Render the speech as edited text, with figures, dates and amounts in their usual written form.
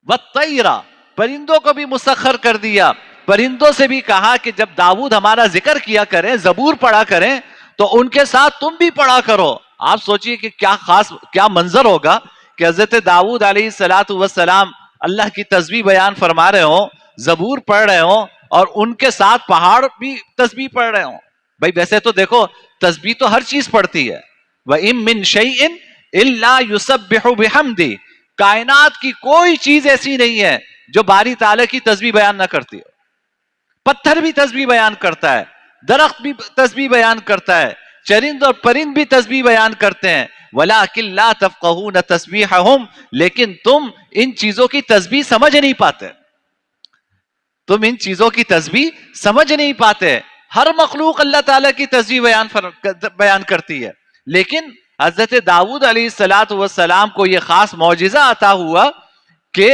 والطیرہ، پرندوں کو بھی مسخر کر دیا. پرندوں سے بھی کہا کہ جب داؤد ہمارا ذکر کیا کریں، زبور پڑھا کریں، تو ان کے ساتھ تم بھی پڑھا کرو. آپ سوچئے کہ کیا خاص کیا منظر ہوگا کہ حضرت داؤد علیہ السلام اللہ کی تسبیح بیان فرما رہے ہوں، زبور پڑھ رہے ہوں، اور ان کے ساتھ پہاڑ بھی تسبیح پڑھ رہے ہوں. بھائی ویسے تو دیکھو تسبیح تو ہر چیز پڑھتی ہے. وَإِن مِّن شَيْءٍ إِلَّا يُسَبِّحُ بِحَمْدِهِ، کائنات کی کوئی چیز ایسی نہیں ہے جو باری تعالیٰ کی تسبیح بیان نہ کرتی ہو. پتھر بھی تسبیح بیان کرتا ہے، درخت بھی تسبیح بیان کرتا ہے، چرند اور پرند بھی تسبیح بیان کرتے ہیں. وَلَٰكِن لَّا تَفْقَهُونَ تَسْبِيحَهُمْ، لیکن تم ان چیزوں کی تسبیح سمجھ نہیں پاتے. تم ان چیزوں کی تسبیح سمجھ نہیں پاتے. ہر مخلوق اللہ تعالیٰ کی تسبیح بیان کرتی ہے، لیکن حضرت داؤد علیہ السلام کو یہ خاص معجزہ عطا ہوا کہ